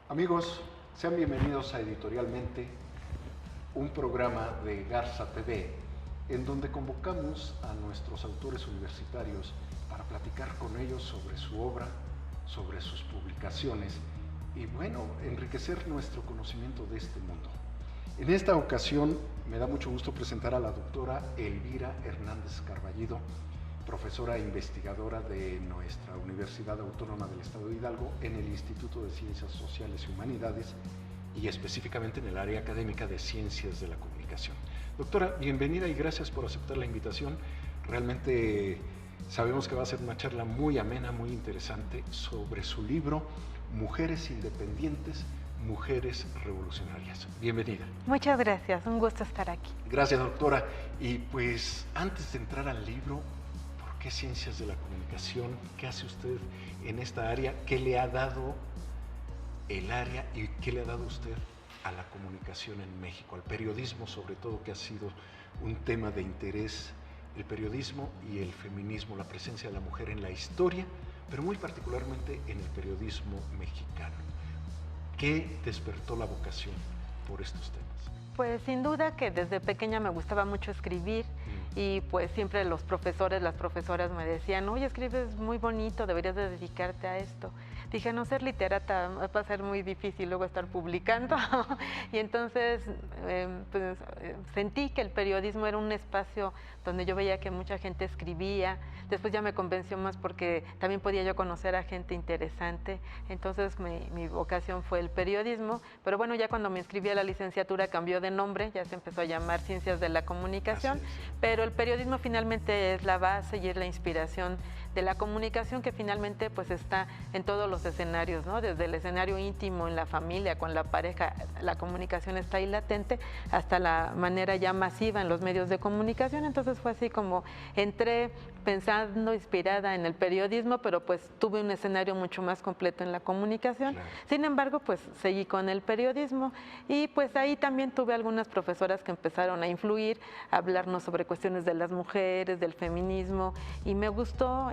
Amigos, sean bienvenidos a Editorialmente, un programa de Garza TV, en donde convocamos a nuestros autores universitarios para platicar con ellos sobre su obra, sobre sus publicaciones y, bueno, enriquecer nuestro conocimiento de este mundo. En esta ocasión me da mucho gusto presentar a la doctora Elvira Hernández Carballido, profesora e investigadora de nuestra Universidad Autónoma del Estado de Hidalgo en el Instituto de Ciencias Sociales y Humanidades y específicamente en el área académica de Ciencias de la Comunicación. Doctora, bienvenida y gracias por aceptar la invitación. Realmente sabemos que va a ser una charla muy amena, muy interesante sobre su libro Mujeres Independientes, Mujeres Revolucionarias. Bienvenida. Muchas gracias, un gusto estar aquí. Gracias, doctora. Y pues antes de entrar al libro, ¿qué Ciencias de la Comunicación? ¿Qué hace usted en esta área? ¿Qué le ha dado el área y qué le ha dado usted a la comunicación en México, al periodismo sobre todo, que ha sido un tema de interés, el periodismo y el feminismo, la presencia de la mujer en la historia, pero muy particularmente en el periodismo mexicano? ¿Qué despertó la vocación por estos temas? Pues sin duda que desde pequeña me gustaba mucho escribir y pues siempre los profesores, las profesoras me decían, oye, escribes muy bonito, deberías de dedicarte a esto. Dije, no, ser literata va a ser muy difícil luego estar publicando. Y entonces sentí que el periodismo era un espacio donde yo veía que mucha gente escribía. Después ya me convenció más porque también podía yo conocer a gente interesante. Entonces mi vocación fue el periodismo. Pero bueno, ya cuando me inscribí a la licenciatura cambió de nombre, ya se empezó a llamar Ciencias de la Comunicación. Pero el periodismo finalmente es la base y es la inspiración de la comunicación, que finalmente pues está en todos los escenarios, ¿no? Desde el escenario íntimo, en la familia, con la pareja, la comunicación está ahí latente, hasta la manera ya masiva en los medios de comunicación. Entonces fue así como entré pensando, inspirada en el periodismo, pero pues tuve un escenario mucho más completo en la comunicación. Claro. Sin embargo, pues seguí con el periodismo y pues ahí también tuve algunas profesoras que empezaron a influir, a hablarnos sobre cuestiones de las mujeres, del feminismo, y me gustó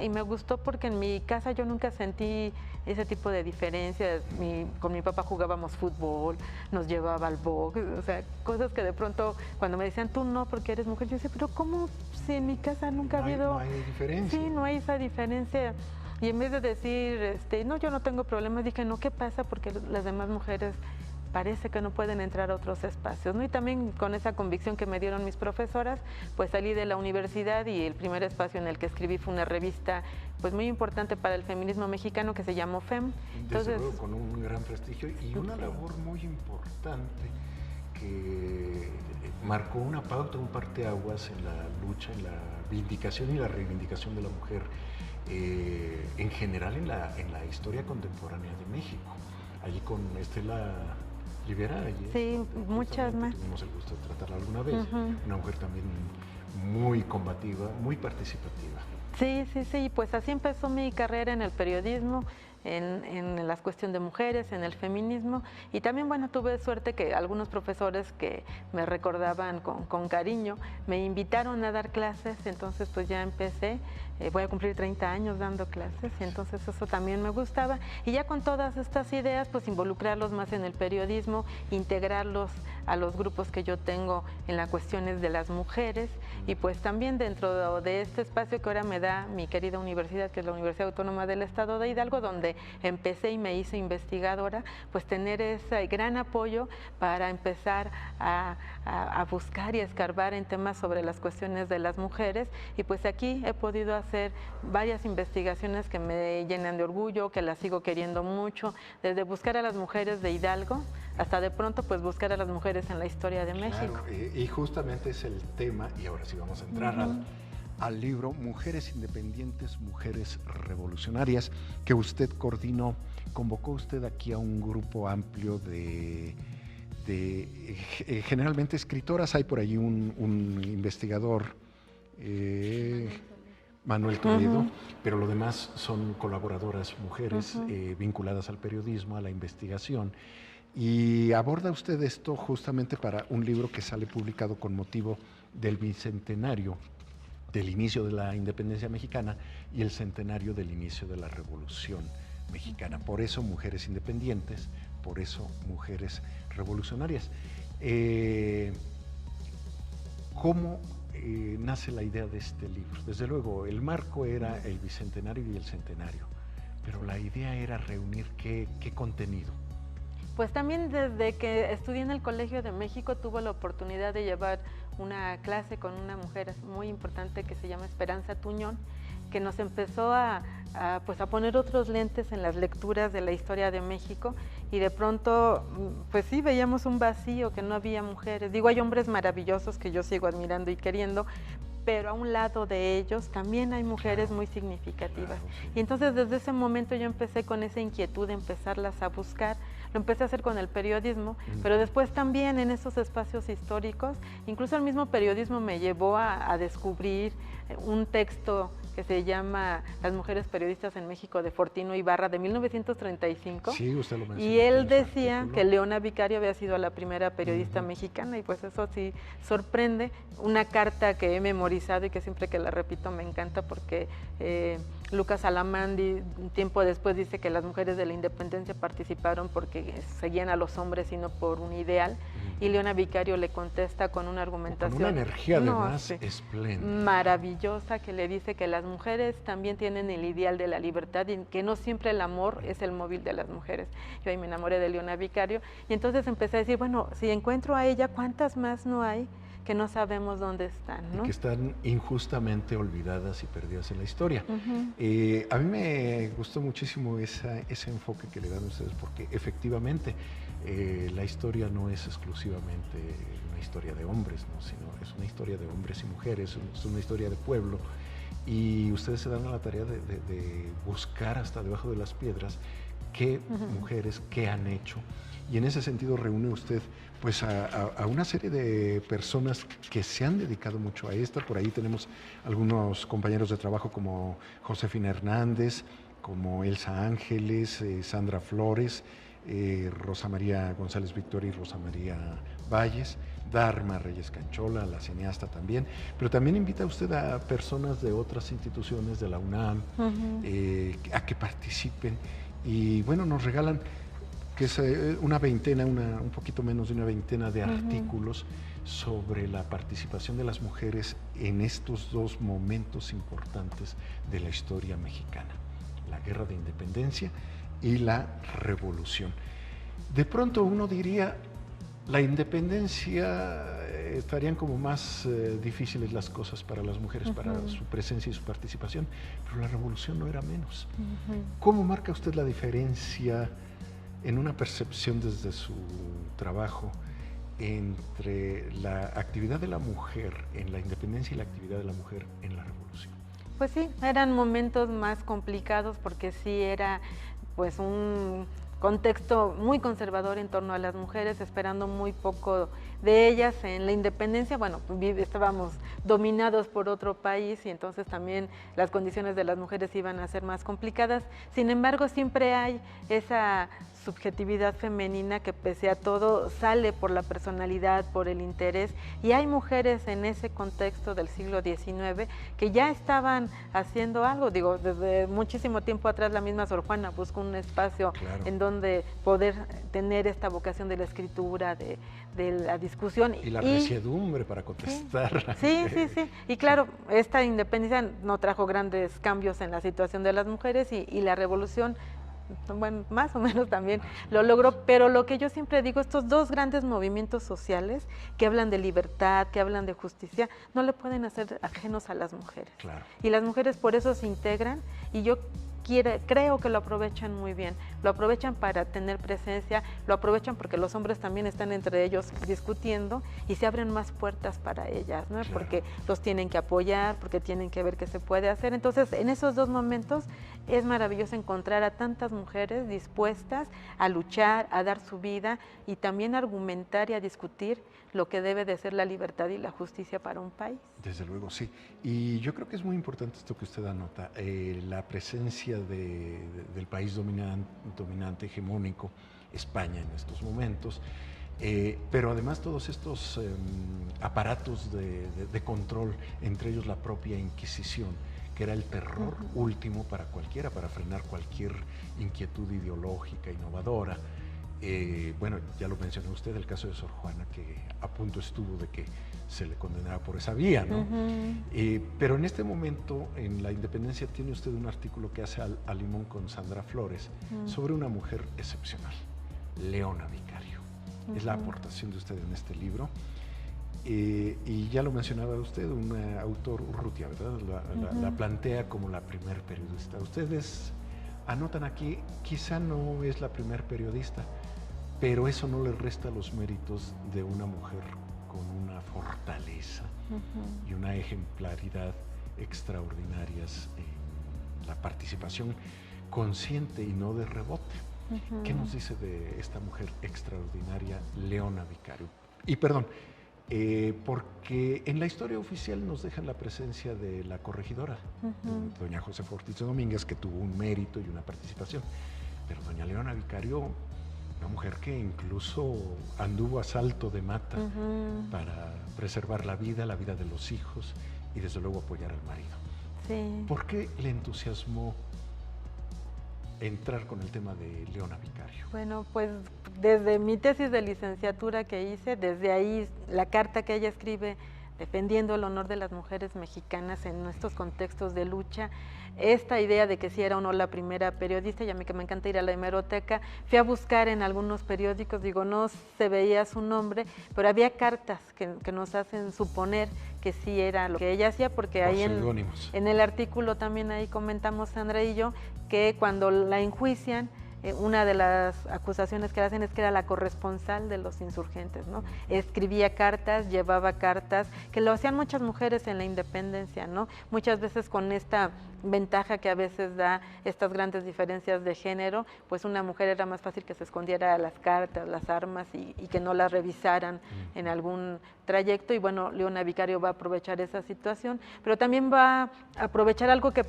porque en mi casa yo nunca sentí ese tipo de diferencias. Con mi papá jugábamos fútbol, nos llevaba al box, o sea, cosas que de pronto cuando me decían tú no porque eres mujer, yo decía, pero ¿cómo si en mi casa nunca ha habido? No hay diferencia. Sí, no hay esa diferencia. Y en vez de decir, no, yo no tengo problemas, dije, no, ¿qué pasa? Porque las demás mujeres parece que no pueden entrar a otros espacios, ¿no? Y también con esa convicción que me dieron mis profesoras, pues salí de la universidad y el primer espacio en el que escribí fue una revista pues muy importante para el feminismo mexicano que se llamó FEM. Entonces, luego, con un gran prestigio y una labor muy importante que marcó una pauta, un parteaguas en la lucha, en la vindicación y la reivindicación de la mujer en general en la historia contemporánea de México. Allí con Estela Rivera, sí, muchas más. Tuvimos el gusto de tratarla alguna vez, una mujer también muy combativa, muy participativa. Sí, pues así empezó mi carrera en el periodismo, en la cuestión de mujeres, en el feminismo, y también, bueno, tuve suerte que algunos profesores que me recordaban con cariño me invitaron a dar clases. Entonces pues ya empecé, voy a cumplir 30 años dando clases, y entonces eso también me gustaba, y ya con todas estas ideas pues involucrarlos más en el periodismo, integrarlos a los grupos que yo tengo en las cuestiones de las mujeres, y pues también dentro de este espacio que ahora me da mi querida universidad, que es la Universidad Autónoma del Estado de Hidalgo, donde empecé y me hice investigadora, pues tener ese gran apoyo para empezar a buscar y a escarbar en temas sobre las cuestiones de las mujeres. Y pues aquí he podido hacer varias investigaciones que me llenan de orgullo, que las sigo queriendo mucho, desde buscar a las mujeres de Hidalgo hasta de pronto pues buscar a las mujeres en la historia de México. Y justamente es el tema, y ahora sí vamos a entrar al libro Mujeres Independientes, Mujeres Revolucionarias, que usted coordinó. Convocó usted aquí a un grupo amplio de generalmente escritoras. Hay por allí un investigador, Manuel Toledo, pero lo demás son colaboradoras mujeres vinculadas al periodismo, a la investigación. Y aborda usted esto justamente para un libro que sale publicado con motivo del bicentenario del inicio de la independencia mexicana y el centenario del inicio de la Revolución Mexicana. Por eso, Mujeres Independientes, por eso Mujeres Revolucionarias. ¿Cómo nace la idea de este libro? Desde luego, el marco era el bicentenario y el centenario, pero la idea era reunir qué contenido. Pues también desde que estudié en el Colegio de México tuve la oportunidad de llevar una clase con una mujer muy importante que se llama Esperanza Tuñón, que nos empezó a poner otros lentes en las lecturas de la historia de México, y de pronto, pues sí, veíamos un vacío, que no había mujeres. Digo, hay hombres maravillosos que yo sigo admirando y queriendo, pero a un lado de ellos también hay mujeres muy significativas. Y entonces desde ese momento yo empecé con esa inquietud de empezarlas a buscar. Lo empecé a hacer con el periodismo, pero después también en esos espacios históricos, incluso el mismo periodismo me llevó a descubrir un texto que se llama Las mujeres periodistas en México, de Fortino Ibarra, de 1935. Sí, usted lo mencionó. Y él decía que Leona Vicario había sido la primera periodista mexicana, y pues eso sí sorprende. Una carta que he memorizado y que siempre que la repito me encanta, porque Lucas Alamandi un tiempo después dice que las mujeres de la independencia participaron porque seguían a los hombres y no por un ideal, y Leona Vicario le contesta con una argumentación, con una energía además espléndida, maravillosa, que le dice que las mujeres también tienen el ideal de la libertad y que no siempre el amor es el móvil de las mujeres. Yo ahí me enamoré de Leona Vicario, y entonces empecé a decir, bueno, si encuentro a ella, ¿cuántas más no hay que no sabemos dónde están, ¿no? Y que están injustamente olvidadas y perdidas en la historia. A mí me gustó muchísimo ese enfoque que le dan ustedes, porque efectivamente la historia no es exclusivamente una historia de hombres, ¿no? Sino es una historia de hombres y mujeres, es una historia de pueblo, y ustedes se dan a la tarea de buscar hasta debajo de las piedras qué mujeres, qué han hecho, y en ese sentido reúne usted pues a una serie de personas que se han dedicado mucho a esta. Por ahí tenemos algunos compañeros de trabajo como Josefina Hernández, como Elsa Ángeles, Sandra Flores, Rosa María González Victoria y Rosa María Valles, Dharma Reyes Canchola, la cineasta también, pero también invita usted a personas de otras instituciones, de la UNAM, a que participen, y bueno, nos regalan que es una veintena, un poquito menos de una veintena de artículos sobre la participación de las mujeres en estos dos momentos importantes de la historia mexicana, la Guerra de Independencia y la Revolución. De pronto uno diría, la independencia estarían como más difíciles las cosas para las mujeres, para su presencia y su participación, pero la Revolución no era menos. ¿Cómo marca usted la diferencia en una percepción desde su trabajo entre la actividad de la mujer en la independencia y la actividad de la mujer en la Revolución? Pues sí, eran momentos más complicados, porque sí era pues un contexto muy conservador en torno a las mujeres, esperando muy poco de ellas. En la independencia, bueno, estábamos dominados por otro país, y entonces también las condiciones de las mujeres iban a ser más complicadas. Sin embargo, siempre hay esa subjetividad femenina que, pese a todo, sale por la personalidad, por el interés, y hay mujeres en ese contexto del siglo XIX que ya estaban haciendo algo. Digo, desde muchísimo tiempo atrás la misma Sor Juana buscó un espacio en donde poder tener esta vocación de la escritura, de la discusión. Y la resiedumbre para contestar. Sí. Y claro, esta independencia no trajo grandes cambios en la situación de las mujeres, y la Revolución, bueno, más o menos también lo logró, pero lo que yo siempre digo, estos dos grandes movimientos sociales que hablan de libertad, que hablan de justicia, no le pueden hacer ajenos a las mujeres. Y las mujeres por eso se integran, y yo creo que lo aprovechan muy bien, lo aprovechan para tener presencia, lo aprovechan porque los hombres también están entre ellos discutiendo, y se abren más puertas para ellas, ¿no? Porque los tienen que apoyar, porque tienen que ver qué se puede hacer. Entonces, en esos dos momentos es maravilloso encontrar a tantas mujeres dispuestas a luchar, a dar su vida, y también a argumentar y a discutir lo que debe de ser la libertad y la justicia para un país. Desde luego, sí. Y yo creo que es muy importante esto que usted anota, la presencia del país dominante, hegemónico, España en estos momentos, pero además todos estos aparatos de control, entre ellos la propia Inquisición, que era el terror último para cualquiera, para frenar cualquier inquietud ideológica, innovadora. Bueno, ya lo mencionó usted, el caso de Sor Juana, que a punto estuvo de que se le condenara por esa vía, ¿no? Pero en este momento, en La Independencia, tiene usted un artículo que hace al limón con Sandra Flores sobre una mujer excepcional, Leona Vicario. Es la aportación de usted en este libro. Y ya lo mencionaba usted, un autor, Urrutia, ¿verdad? La plantea como la primer periodista. Ustedes anotan aquí, quizá no es la primer periodista, pero eso no le resta los méritos de una mujer con una fortaleza y una ejemplaridad extraordinarias en la participación consciente y no de rebote. ¿Qué nos dice de esta mujer extraordinaria, Leona Vicario? Y perdón, porque en la historia oficial nos dejan la presencia de la corregidora, doña Josefa Ortiz de Domínguez, que tuvo un mérito y una participación, pero doña Leona Vicario, una mujer que incluso anduvo a salto de mata para preservar la vida de los hijos y desde luego apoyar al marido. Sí. ¿Por qué le entusiasmó entrar con el tema de Leona Vicario? Bueno, pues desde mi tesis de licenciatura que hice, desde ahí la carta que ella escribe defendiendo el honor de las mujeres mexicanas en estos contextos de lucha, esta idea de que si era o no la primera periodista, ya que me encanta ir a la hemeroteca, fui a buscar en algunos periódicos, digo, no se veía su nombre, pero había cartas que nos hacen suponer que sí era lo que ella hacía, porque Por ahí en el artículo también ahí comentamos, Sandra y yo, que cuando la enjuician, una de las acusaciones que hacen es que era la corresponsal de los insurgentes, ¿no? Escribía cartas, llevaba cartas, que lo hacían muchas mujeres en la independencia, ¿no? Muchas veces con esta ventaja que a veces da estas grandes diferencias de género, pues una mujer era más fácil que se escondiera las cartas, las armas y que no las revisaran en algún trayecto, y bueno, Leona Vicario va a aprovechar esa situación, pero también va a aprovechar algo que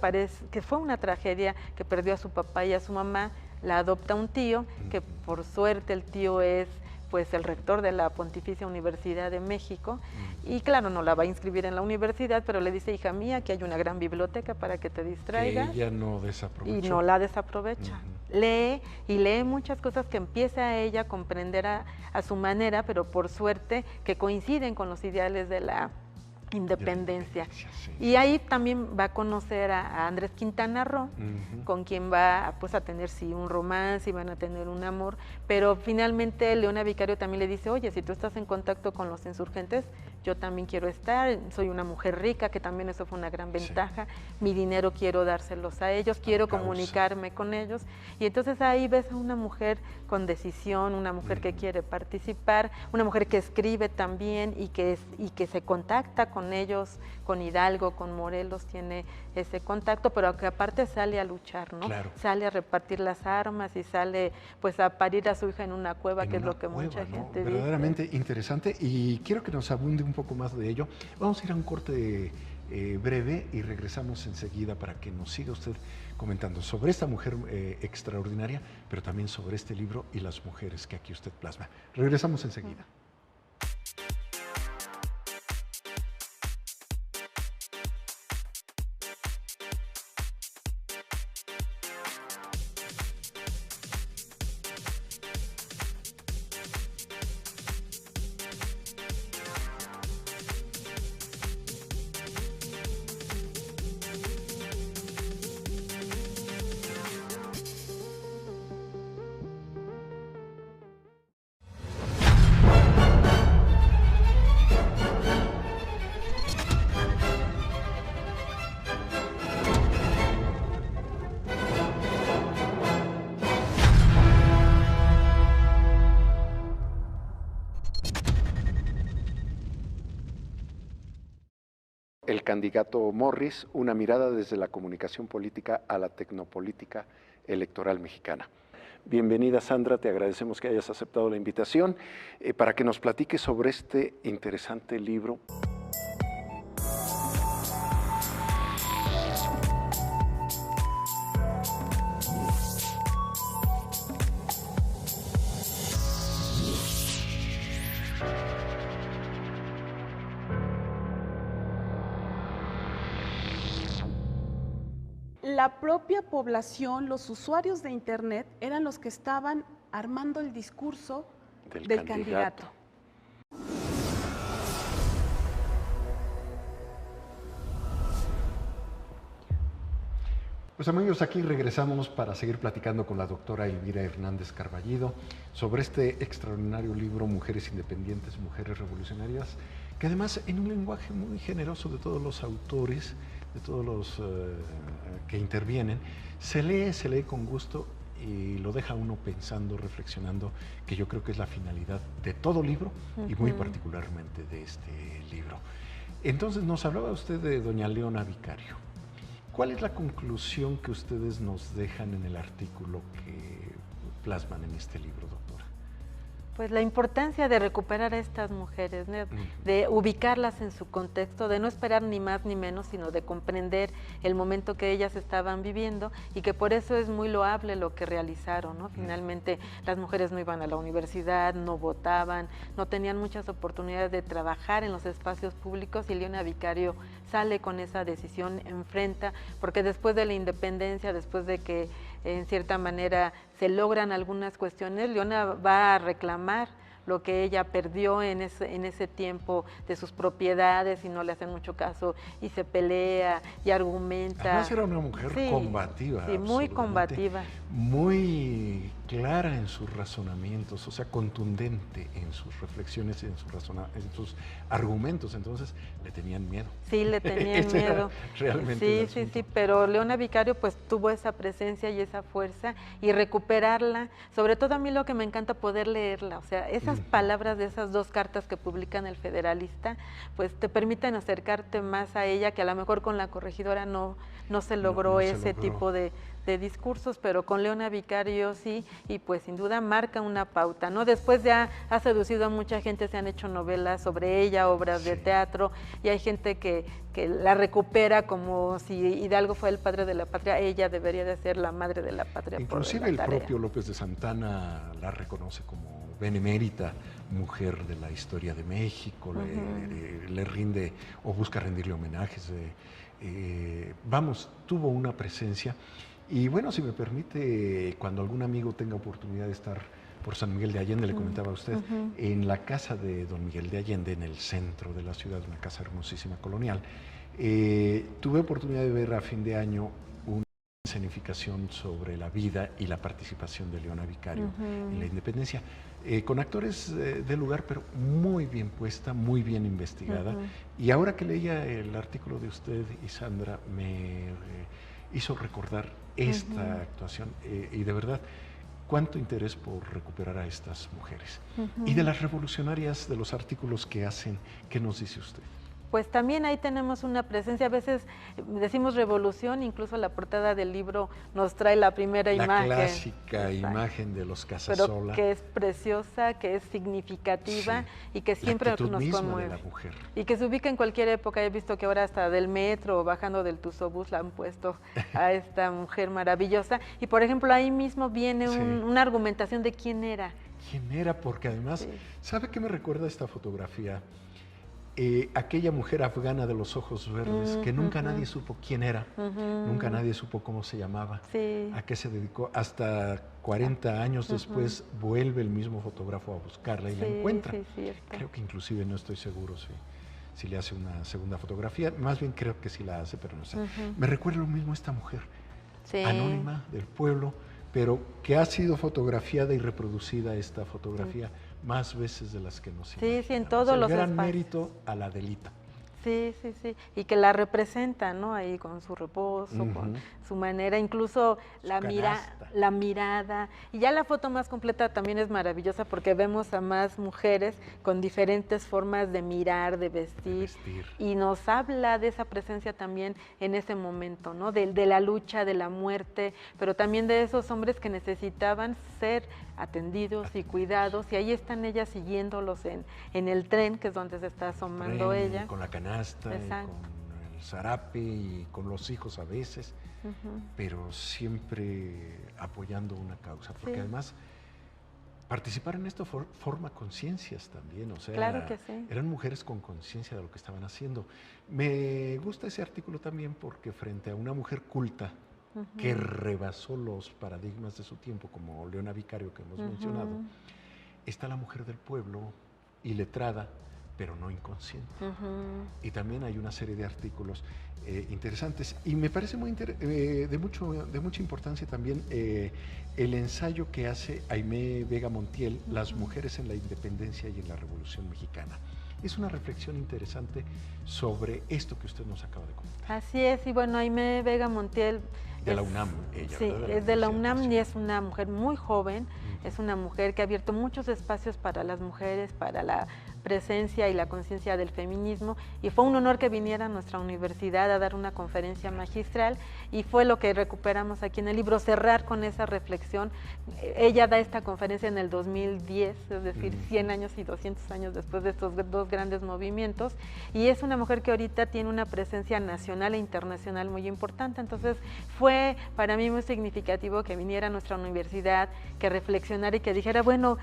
fue una tragedia, que perdió a su papá y a su mamá. La adopta un tío, que por suerte el tío es pues el rector de la Pontificia Universidad de México, y claro, no la va a inscribir en la universidad, pero le dice, hija mía, aquí hay una gran biblioteca para que te distraigas. Que ella no desaprovechó. Y no la desaprovecha. Lee y lee muchas cosas que empieza ella a comprender a su manera, pero por suerte que coinciden con los ideales de la independencia. Sí. Y ahí también va a conocer a Andrés Quintana Roo, con quien va pues, a tener sí un romance y van a tener un amor, pero finalmente Leona Vicario también le dice, oye, si tú estás en contacto con los insurgentes, yo también quiero estar, soy una mujer rica, que también eso fue una gran ventaja, mi dinero quiero dárselos a ellos, quiero comunicarme con ellos, y entonces ahí ves a una mujer con decisión, una mujer que quiere participar, una mujer que escribe también y que se contacta con ellos, con Hidalgo, con Morelos, tiene ese contacto, pero que aparte sale a luchar, ¿no? Claro. Sale a repartir las armas y sale pues a parir a su hija en una cueva, que es lo que mucha gente dice. Verdaderamente interesante, y quiero que nos abunde un poco más de ello. Vamos a ir a un corte breve y regresamos enseguida para que nos siga usted comentando sobre esta mujer extraordinaria, pero también sobre este libro y las mujeres que aquí usted plasma. Regresamos enseguida. El candidato Morris, una mirada desde la comunicación política a la tecnopolítica electoral mexicana. Bienvenida, Sandra, te agradecemos que hayas aceptado la invitación para que nos platiques sobre este interesante libro. la propia población, los usuarios de Internet, eran los que estaban armando el discurso del candidato. Pues amigos, aquí regresamos para seguir platicando con la doctora Elvira Hernández Carballido sobre este extraordinario libro Mujeres Independientes, Mujeres Revolucionarias, que además en un lenguaje muy generoso de todos los autores, de todos los que intervienen, se lee con gusto y lo deja uno pensando, reflexionando, que yo creo que es la finalidad de todo libro y muy particularmente de este libro. Entonces nos hablaba usted de doña Leona Vicario. ¿Cuál es la conclusión que ustedes nos dejan en el artículo que plasman en este libro, doctora? Pues la importancia de recuperar a estas mujeres, ¿no? De ubicarlas en su contexto, de no esperar ni más ni menos, sino de comprender el momento que ellas estaban viviendo y que por eso es muy loable lo que realizaron, ¿no? Finalmente las mujeres no iban a la universidad, no votaban, no tenían muchas oportunidades de trabajar en los espacios públicos y Leona Vicario sale con esa decisión, enfrenta, porque después de la independencia, después de que en cierta manera se logran algunas cuestiones, Leona va a reclamar lo que ella perdió en ese tiempo de sus propiedades y no le hacen mucho caso y se pelea y argumenta. Además era una mujer combativa. Sí, muy combativa. Muy clara en sus razonamientos, o sea, contundente en sus reflexiones, en sus argumentos, entonces le tenían miedo. Sí, le tenían miedo. Realmente sí, pero Leona Vicario pues tuvo esa presencia y esa fuerza y recuperarla, sobre todo a mí lo que me encanta poder leerla, o sea, esas palabras de esas 2 cartas que publican el Federalista, pues te permiten acercarte más a ella, que a lo mejor con la corregidora no se logró tipo de discursos, pero con Leona Vicario sí, y pues sin duda marca una pauta, ¿no? Después ya ha seducido a mucha gente, se han hecho novelas sobre ella, obras de teatro, y hay gente que la recupera como si Hidalgo fue el padre de la patria, ella debería de ser la madre de la patria. Inclusive el propio López de Santana la reconoce como benemérita mujer de la historia de México, le rinde o busca rendirle homenajes. Tuvo una presencia. Y bueno, si me permite, cuando algún amigo tenga oportunidad de estar por San Miguel de Allende, le comentaba a usted, en la casa de don Miguel de Allende, en el centro de la ciudad, una casa hermosísima colonial, tuve oportunidad de ver a fin de año una escenificación sobre la vida y la participación de Leona Vicario en la independencia, con actores del lugar, pero muy bien puesta, muy bien investigada. Y ahora que leía el artículo de usted y Sandra, me hizo recordar esta actuación y de verdad cuánto interés por recuperar a estas mujeres. Y de las revolucionarias, de los artículos que hacen, ¿qué nos dice usted? Pues también ahí tenemos una presencia, a veces decimos revolución, incluso la portada del libro nos trae la primera imagen. La clásica imagen de los Casasola. Pero que es preciosa, que es significativa y que siempre nos conmueve. De la mujer. Y que se ubica en cualquier época. He visto que ahora hasta del metro o bajando del Tuzobús la han puesto a esta mujer maravillosa. Y por ejemplo ahí mismo viene una argumentación de quién era. ¿Quién era? Porque además, ¿sabe qué me recuerda esta fotografía? Aquella mujer afgana de los ojos verdes, que nunca nadie supo quién era, nunca nadie supo cómo se llamaba, a qué se dedicó. Hasta 40 años después vuelve el mismo fotógrafo a buscarla y la encuentra. Creo que inclusive no estoy seguro si le hace una segunda fotografía, más bien creo que sí la hace, pero no sé. Me recuerda lo mismo esta mujer, anónima del pueblo, pero que ha sido fotografiada y reproducida esta fotografía más veces de las que nos imaginamos. Sí, en todos los gran espacios. mérito a la Adelita. Sí, y que la representa, ¿no? Ahí con su reposo, con su manera, incluso la mirada. Y ya la foto más completa también es maravillosa porque vemos a más mujeres con diferentes formas de mirar, de vestir. Y nos habla de esa presencia también en ese momento, ¿no? De la lucha, de la muerte, pero también de esos hombres que necesitaban ser atendidos y cuidados, y ahí están ellas siguiéndolos en el tren, que es donde se está asomando ella. Con la canasta, con el zarape y con los hijos a veces, pero siempre apoyando una causa, porque además participar en esto forma conciencias también, o sea, claro que sí. Eran mujeres con conciencia de lo que estaban haciendo. Me gusta ese artículo también porque frente a una mujer culta, que rebasó los paradigmas de su tiempo, como Leona Vicario que hemos mencionado. Está la mujer del pueblo, iletrada, pero no inconsciente. Y también hay una serie de artículos interesantes. Y me parece de mucha importancia también el ensayo que hace Aimé Vega Montiel, Las mujeres en la independencia y en la Revolución Mexicana. Es una reflexión interesante sobre esto que usted nos acaba de comentar. Así es, y bueno, Aimé Vega Montiel... De la UNAM, ella. Sí, ¿verdad? es de la UNAM y es una mujer muy joven, es una mujer que ha abierto muchos espacios para las mujeres, para la presencia y la conciencia del feminismo, y fue un honor que viniera a nuestra universidad a dar una conferencia magistral, y fue lo que recuperamos aquí en el libro, cerrar con esa reflexión. Ella da esta conferencia en el 2010, es decir, 100 años y 200 años después de estos dos grandes movimientos, y es una mujer que ahorita tiene una presencia nacional e internacional muy importante. Entonces fue para mí muy significativo que viniera a nuestra universidad, que reflexionara y que dijera, bueno,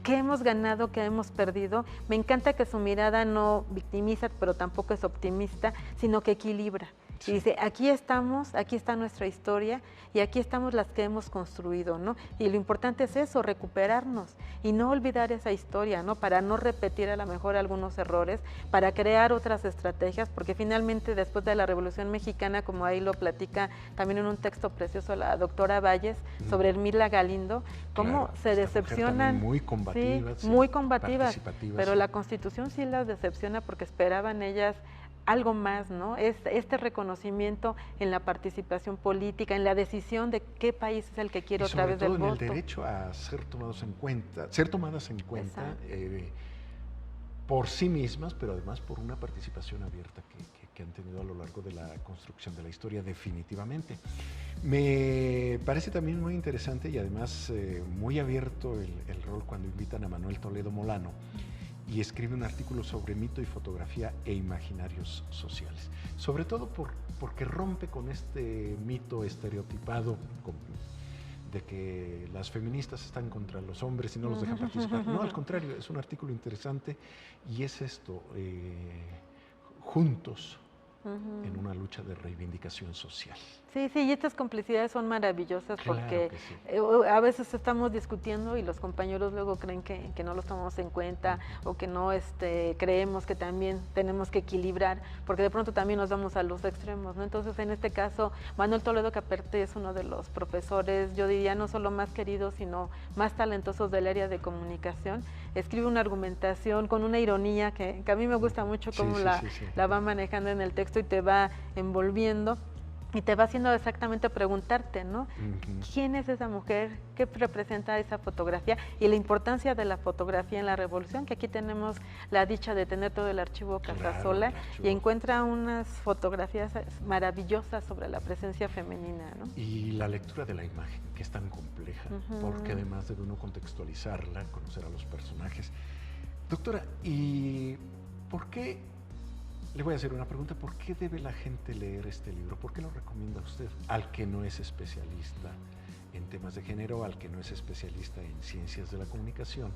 ¿qué hemos ganado, qué hemos perdido? Me encanta que su mirada no victimiza, pero tampoco es optimista, sino que equilibra. Y dice, aquí estamos, aquí está nuestra historia y aquí estamos las que hemos construido, ¿no? Y lo importante es eso, recuperarnos y no olvidar esa historia, ¿no? Para no repetir a lo mejor algunos errores, para crear otras estrategias, porque finalmente después de la Revolución Mexicana, como ahí lo platica también en un texto precioso la doctora Valles, sobre Ermila Galindo, cómo se decepcionan. Muy combativa, muy combativas, pero la Constitución sí las decepciona porque esperaban ellas algo más, ¿no? Este reconocimiento en la participación política, en la decisión de qué país es el que quiero a través del voto. En el derecho a ser tomadas en cuenta por sí mismas, pero además por una participación abierta que han tenido a lo largo de la construcción de la historia, definitivamente. Me parece también muy interesante y además muy abierto el rol cuando invitan a Manuel Toledo Molano y escribe un artículo sobre mito y fotografía e imaginarios sociales. Sobre todo porque rompe con este mito estereotipado de que las feministas están contra los hombres y no los dejan participar. No, al contrario, es un artículo interesante y es esto, juntos en una lucha de reivindicación social. Sí, y estas complicidades son maravillosas porque a veces estamos discutiendo y los compañeros luego creen que no los tomamos en cuenta o que no creemos que también tenemos que equilibrar, porque de pronto también nos vamos a los extremos, ¿no? Entonces, en este caso, Manuel Toledo, que aparte es uno de los profesores, yo diría, no solo más queridos, sino más talentosos del área de comunicación, escribe una argumentación con una ironía que a mí me gusta mucho cómo la va manejando en el texto y te va envolviendo. Y te va haciendo exactamente preguntarte, ¿no? ¿Quién es esa mujer? ¿Qué representa esa fotografía? Y la importancia de la fotografía en la revolución, que aquí tenemos la dicha de tener todo el archivo Casasola, y encuentra unas fotografías maravillosas sobre la presencia femenina, ¿no? Y la lectura de la imagen, que es tan compleja, porque además debe uno contextualizarla, conocer a los personajes. Doctora, ¿y por qué? Le voy a hacer una pregunta, ¿por qué debe la gente leer este libro? ¿Por qué lo recomienda usted al que no es especialista en temas de género, al que no es especialista en ciencias de la comunicación?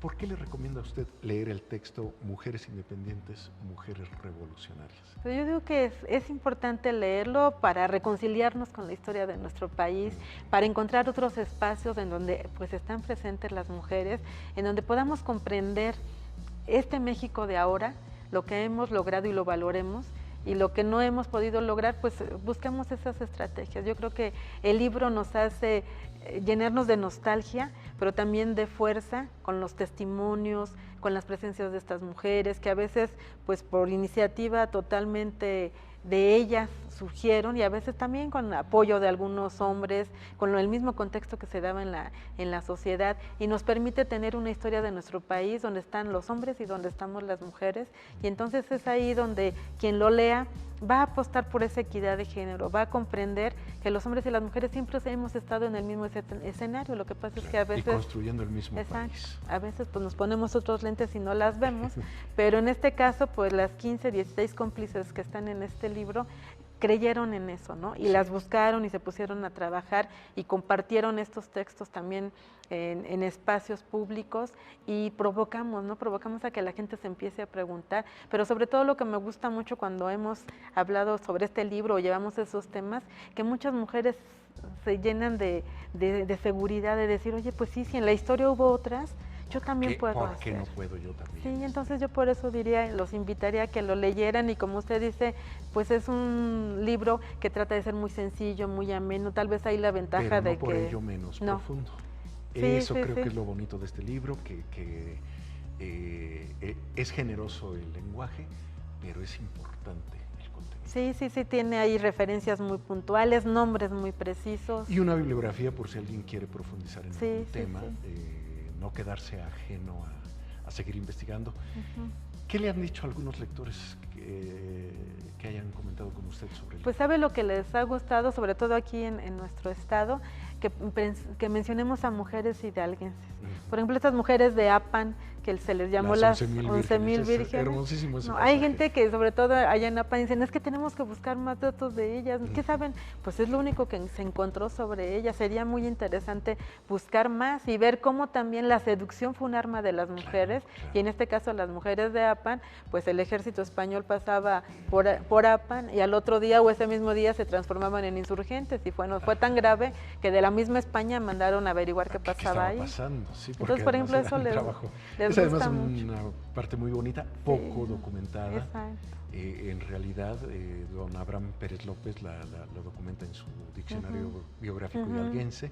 ¿Por qué le recomienda a usted leer el texto Mujeres Independientes, Mujeres Revolucionarias? Yo digo que es importante leerlo para reconciliarnos con la historia de nuestro país, para encontrar otros espacios en donde pues están presentes las mujeres, en donde podamos comprender este México de ahora, lo que hemos logrado y lo valoremos, y lo que no hemos podido lograr, pues buscamos esas estrategias. Yo creo que el libro nos hace llenarnos de nostalgia, pero también de fuerza, con los testimonios, con las presencias de estas mujeres, que a veces, pues por iniciativa totalmente de ellas surgieron, y a veces también con apoyo de algunos hombres, con el mismo contexto que se daba en la sociedad, y nos permite tener una historia de nuestro país donde están los hombres y donde estamos las mujeres, y entonces es ahí donde quien lo lea va a apostar por esa equidad de género, va a comprender que los hombres y las mujeres siempre hemos estado en el mismo escenario. Lo que pasa es que a veces... Y construyendo el mismo país. A veces pues nos ponemos otros lentes y no las vemos, pero en este caso pues las 15, 16 cómplices que están en este libro creyeron en eso, ¿no? Y las buscaron y se pusieron a trabajar y compartieron estos textos también en espacios públicos y provocamos, ¿no? Provocamos a que la gente se empiece a preguntar, pero sobre todo lo que me gusta mucho cuando hemos hablado sobre este libro o llevamos esos temas, que muchas mujeres se llenan de seguridad, de decir, oye, pues sí, si en la historia hubo otras, yo también puedo hacer. ¿Por qué no puedo yo también? Sí, entonces yo por eso diría, los invitaría a que lo leyeran y como usted dice, pues es un libro que trata de ser muy sencillo, muy ameno, tal vez ahí la ventaja pero no de por que... ello menos no. profundo. Sí, Eso sí, creo sí. que es lo bonito de este libro, que es generoso el lenguaje, pero es importante el contenido. Sí, sí, sí, tiene ahí referencias muy puntuales, nombres muy precisos. Y una bibliografía por si alguien quiere profundizar en Sí, algún sí, tema, sí. no quedarse ajeno a seguir investigando. Ujú. ¿Qué le han dicho algunos lectores que hayan comentado con usted sobre el Pues sabe lo que les ha gustado, sobre todo aquí en nuestro estado, que mencionemos a mujeres hidalguenses. Por ejemplo, estas mujeres de Apan, que se les llamó las 11,000 vírgenes. Hermosísimo ese Hay pasaje. gente que, sobre todo allá en Apan, dicen, es que tenemos que buscar más datos de ellas. ¿Qué saben? Pues es lo único que se encontró sobre ellas. Sería muy interesante buscar más y ver cómo también la seducción fue un arma de las mujeres. Claro. Y en este caso, las mujeres de Apan, pues el ejército español pasaba por Apan y al otro día o ese mismo día se transformaban en insurgentes. Y fue tan grave que de la misma España mandaron a averiguar qué pasaba ahí. Pasando? Sí, Entonces, por ejemplo, eso les es además gusta mucho. una parte muy bonita, poco Sí, documentada. exacto. En realidad, don Abraham Pérez López la documenta en su diccionario biográfico hidalguense,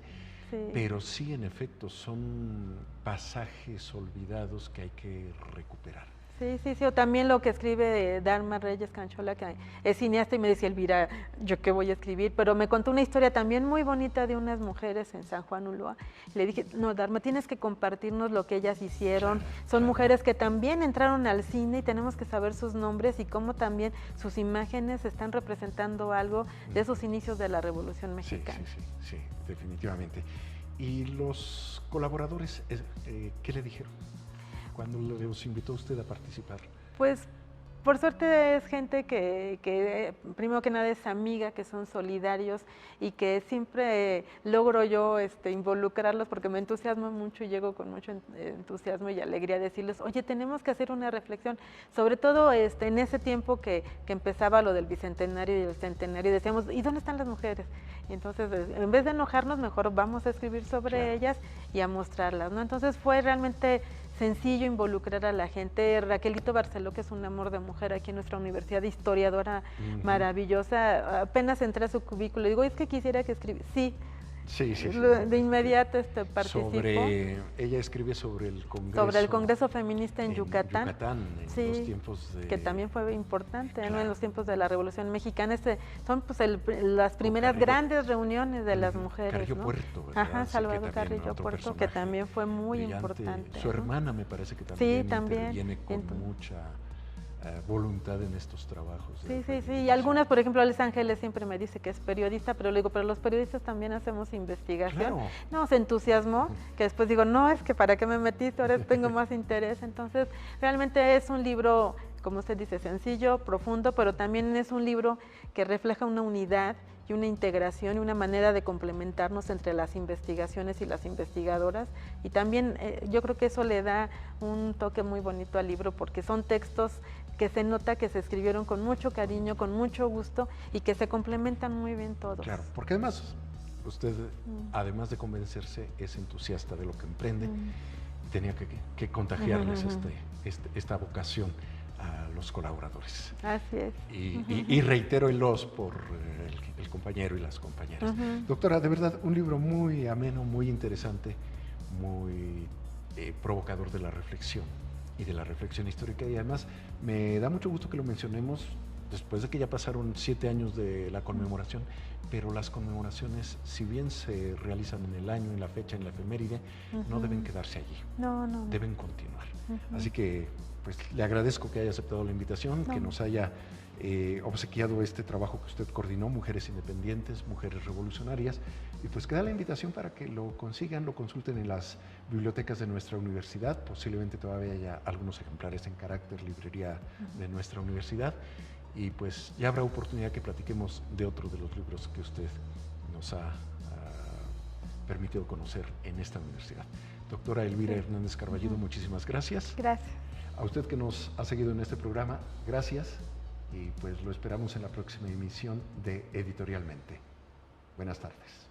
Sí. pero sí, en efecto, son pasajes olvidados que hay que recuperar. Sí, sí, sí, o también lo que escribe Dharma Reyes Canchola, que es cineasta y me decía, Elvira, ¿yo qué voy a escribir? Pero me contó una historia también muy bonita de unas mujeres en San Juan Ulúa. Le dije, no, Dharma, tienes que compartirnos lo que ellas hicieron. Son mujeres que también entraron al cine y tenemos que saber sus nombres y cómo también sus imágenes están representando algo de esos inicios de la Revolución Mexicana. Sí, definitivamente. ¿Y los colaboradores, qué le dijeron cuando los invitó usted a participar? Pues por suerte es gente que primero que nada es amiga, que son solidarios y que siempre logro yo involucrarlos porque me entusiasmo mucho y llego con mucho entusiasmo y alegría a decirles, oye, tenemos que hacer una reflexión, sobre todo en ese tiempo que empezaba lo del bicentenario y el centenario, y decíamos, ¿y dónde están las mujeres? Y entonces, en vez de enojarnos, mejor vamos a escribir sobre ellas y a mostrarlas, ¿no? Entonces fue realmente sencillo involucrar a la gente. Raquelito Barceló, que es un amor de mujer aquí en nuestra universidad, historiadora maravillosa, apenas entré a su cubículo, digo, es que quisiera que escribiera, sí. Sí. De inmediato participó. Ella escribe sobre el Congreso. Sobre el Congreso Feminista en Yucatán. En los tiempos de... Que también fue importante, ¿no? En los tiempos de la Revolución Mexicana. Son pues las primeras grandes reuniones de las mujeres, Carrillo ¿no? Puerto, ¿verdad? Ajá, Salvador Carrillo Puerto, personaje que también fue muy importante. Su hermana me parece que también interviene con mucha voluntad en estos trabajos. Sí. Y algunas, por ejemplo, Alex Ángeles siempre me dice que es periodista, pero le digo, pero los periodistas también hacemos investigación. Claro. No, se entusiasmó, que después digo, no, es que para qué me metiste, ahora tengo más interés. Entonces, realmente es un libro, como usted dice, sencillo, profundo, pero también es un libro que refleja una unidad y una integración y una manera de complementarnos entre las investigaciones y las investigadoras. Y también yo creo que eso le da un toque muy bonito al libro, porque son textos que se nota que se escribieron con mucho cariño, con mucho gusto y que se complementan muy bien todos. Claro, porque además usted, además de convencerse, es entusiasta de lo que emprende. Tenía que contagiarles esta vocación a los colaboradores. Así es. Y reitero el los por el compañero y las compañeras. Doctora, de verdad, un libro muy ameno, muy interesante, muy provocador de la reflexión y de la reflexión histórica, y además me da mucho gusto que lo mencionemos después de que ya pasaron 7 años de la conmemoración, pero las conmemoraciones, si bien se realizan en el año, en la fecha, en la efeméride, no deben quedarse allí, no. deben continuar. Así que pues le agradezco que haya aceptado la invitación, que nos haya obsequiado este trabajo que usted coordinó, Mujeres Independientes, Mujeres Revolucionarias, y pues queda la invitación para que lo consigan, lo consulten en las bibliotecas de nuestra universidad, posiblemente todavía haya algunos ejemplares en carácter librería de nuestra universidad, y pues ya habrá oportunidad que platiquemos de otro de los libros que usted nos ha permitido conocer en esta universidad. Doctora Elvira Hernández Carballido, muchísimas gracias. Gracias. A usted que nos ha seguido en este programa, gracias, y pues lo esperamos en la próxima emisión de Editorialmente. Buenas tardes.